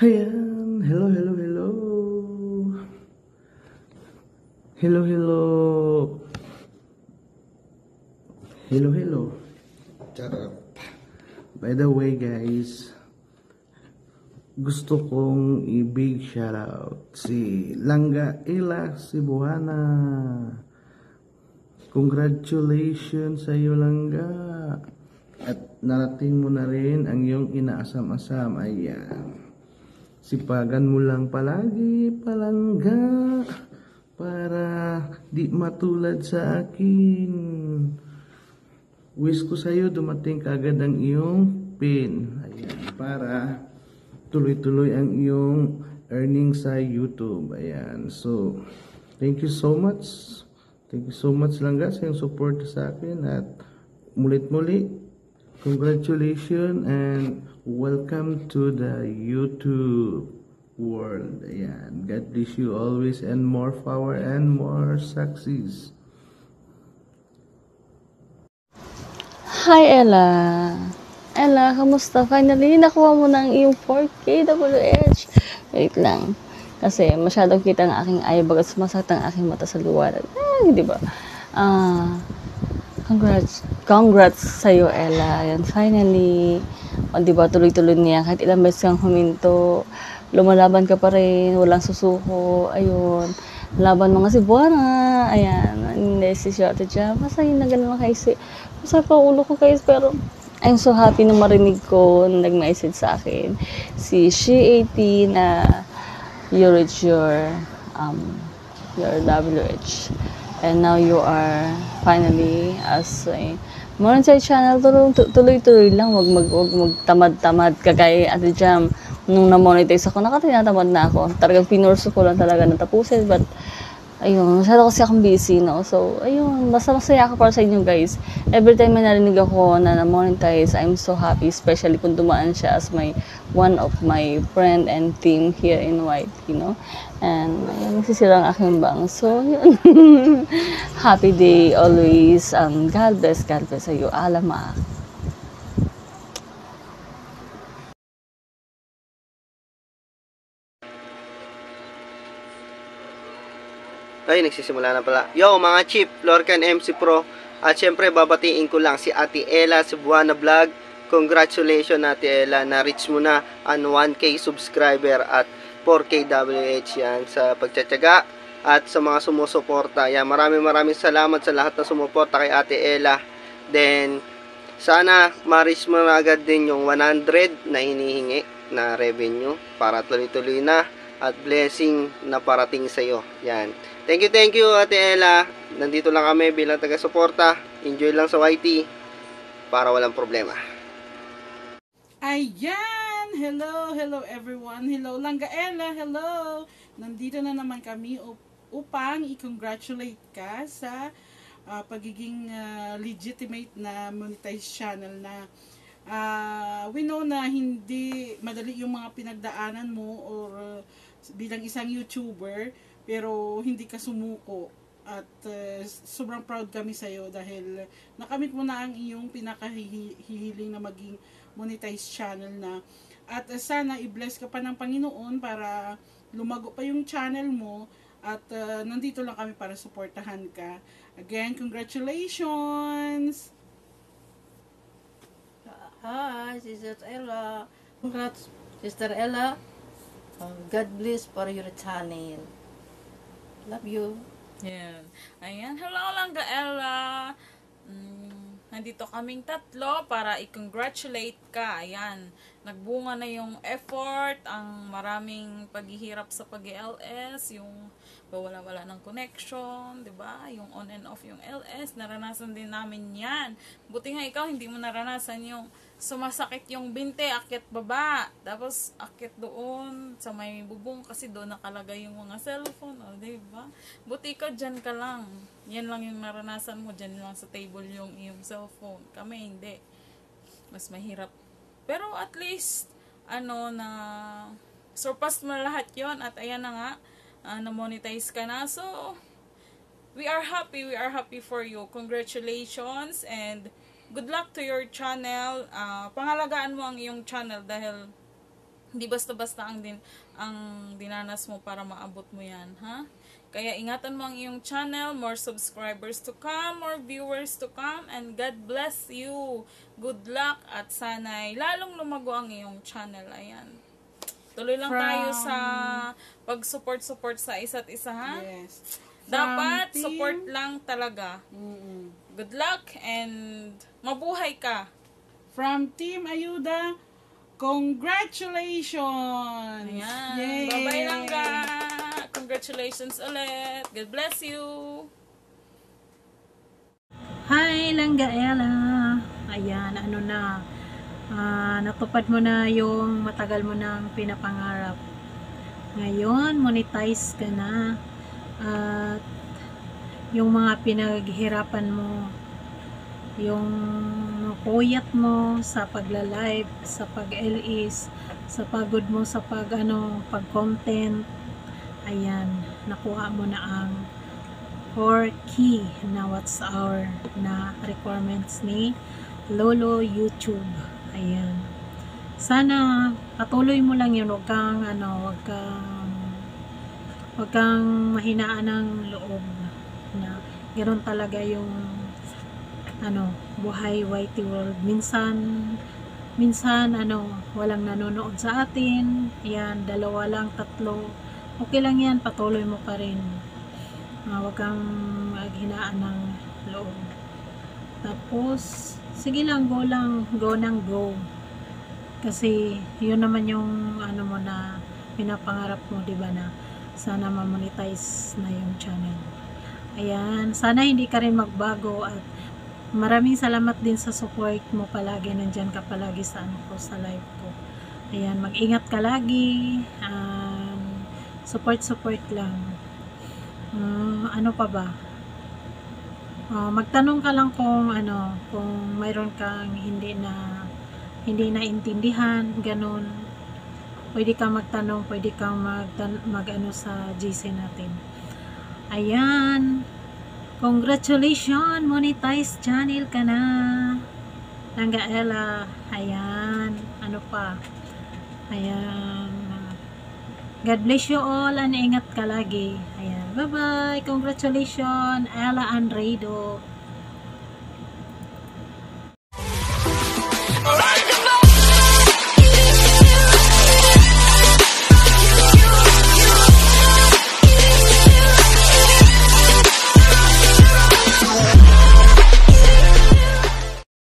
Ayan, hello, hello, hello. Hello, hello. Hello, hello. Charot. By the way, guys, gusto kong i-big shoutout si Langga Ila Cebuana. Congratulations sa iyo, Langga. At narating mo na rin ang iyong inaasam-asam. Ayan. Sipagan mo lang palagi, palangga, para di matulad sa akin. Wish ko sa'yo dumating kagad ang iyong pin. Ayan, para tuloy-tuloy ang iyong earnings sa YouTube. Ayan, so, thank you so much. Thank you so much lang guys sa iyong support sa akin. At mulit-muli, congratulations and welcome to the YouTube world. Ayan. God bless you always and more power and more success. Hi Ella! Ella, kamusta? Finally, nakuha mo ng iyong 4K WH. Wait lang. Kasi masyadong kita ng aking eye bag at sumasakit ang aking mata sa liwanag. Di ba? Congrats sa'yo, Ella. Ayan, finally. O, di ba, tuloy-tuloy niya. Kahit ilang beses kang huminto, lumalaban ka pa rin, walang susuko. Ayun. Laban mga Cebuana. Ayan. Hindi si Shorty Jam. Masaya na ganun kaisi. Masaya pa ulo ko guys, pero I'm so happy na marinig ko na nag-message sa akin si She18 na you reach your WH. And now you are finally as a monetized channel. Tuloy-tuloy lang, wag magtamad-tamad kagaya Ate Jam. Nung na-monetize ako, tinatamad na ako. Talagang pinurso ko lang talaga natapusin, but ayun, masyado kasi akong busy, no? So, ayun, basta masaya ako para sa inyo, guys. Every time na narinig ako na na-monetize, I'm so happy, especially kung dumaan siya as one of my friend and team here in White, you know? And, ayun, nagsisira ang aking bang. So, yun. Happy day always. God bless sa iyo. Alamak. Ay, nagsisimula na pala. Yo, mga chip, Lorcan MC Pro. At syempre, babatiin ko lang si Ate Ella Cebuana Vlog. Congratulations, Ate Ella. Na-reach mo na ang 1K subscriber at 4K WH yan sa pagtsatsaga at sa mga sumusuporta. Yan, maraming salamat sa lahat na sumuporta kay Ate Ella. Then, sana ma-reach mo na agad din yung 100 na hinihingi na revenue para tuloy-tuloy na at blessing na parating sa iyo. Yan. Thank you Ate Ella. Nandito lang kami bilang taga-suporta. Enjoy lang sa YT para walang problema. Ayan! Hello everyone. Hello Langga Ella, hello! Nandito na naman kami upang i-congratulate ka sa pagiging legitimate na monetized channel na we know na hindi madali yung mga pinagdaanan mo or bilang isang YouTuber, pero hindi ka sumuko at sobrang proud kami sa iyo dahil nakamit mo na ang iyong pinakahihiling na maging monetized channel na at sana i-bless ka pa ng Panginoon para lumago pa yung channel mo at nandito lang kami para suportahan ka. Again, congratulations! Hi, Sister Ella. Congrats, Sister Ella. God bless for your channel. Love you. Yan. Ayan. Hello lang ka, Ella. Nandito kaming tatlo para i-congratulate ka. Ayan. Nagbunga na yung effort, ang maraming paghihirap sa pag-LS, yung wala ng connection, 'di ba? Yung on and off yung LS, naranasan din namin 'yan. Buti nga ikaw hindi mo naranasan yung sumasakit yung binte, akyat baba, tapos akyat doon sa may bubong kasi doon nakalagay yung mga cellphone, o, diba? Buti ka dyan ka lang. Yan lang yung naranasan mo, dyan lang sa table yung cellphone. Kami hindi. Mas mahirap. Pero at least, na surpass mo lahat yon at ayan na nga, na-monetize ka na. So, we are happy for you. Congratulations and good luck to your channel. Pangalagaan mo ang iyong channel dahil Hindi basta-basta ang dinanas mo para maabot mo yan, ha? Kaya ingatan mo ang iyong channel, more subscribers to come, more viewers to come, and God bless you. Good luck at sana'y lalong lumago ang iyong channel. Ayan. Tuloy lang tayo sa pag-support sa isa't isa, ha? Yes. Dapat From support team- lang talaga. Mm-mm. Good luck and mabuhay ka. From Team Ayuda, congratulations! Ayan. Yay! Bye-bye lang ka. Congratulations ulit. God bless you. Hi, Langgaela! Ayan, ano na, natupad mo na yung matagal mo nang pinapangarap. Ngayon, monetize ka na. At yung mga pinaghirapan mo, yung puyat mo sa pagla-live, sa pag-LEs, sa pagod mo sa pag-content, ayan, nakuha mo na ang 4 key na watch hour na requirements ni Lolo YouTube. Ayan. Sana patuloy mo lang yun, wag kang mahinaan ng loob na ganoon talaga yung buhay YT world. Minsan walang nanonood sa atin. Ayan, 2 lang, 3. Okay lang yan, patuloy mo pa rin. Huwag kang maghinaan ng loob. Tapos, sige lang, go nang go. Kasi, yun naman yung mo na pinapangarap mo, diba, na sana ma-monetize na yung channel. Ayan, sana hindi ka rin magbago at maraming salamat din sa support mo palagi. Nandyan ka palagi sa sa live ko. Ayan, mag-ingat ka lagi. Support lang. Ano pa ba? Magtanong ka lang kung mayroon kang hindi naintindihan, ganun. Pwede kang magtanong, pwede kang mag sa GC natin. Ayan. Congratulations, monetize channel ka na. Langgaela. Ayan. Ano pa? Ayan. God bless you all and ingat ka lagi. Ayan. Bye-bye. Congratulations, Ella Andredo.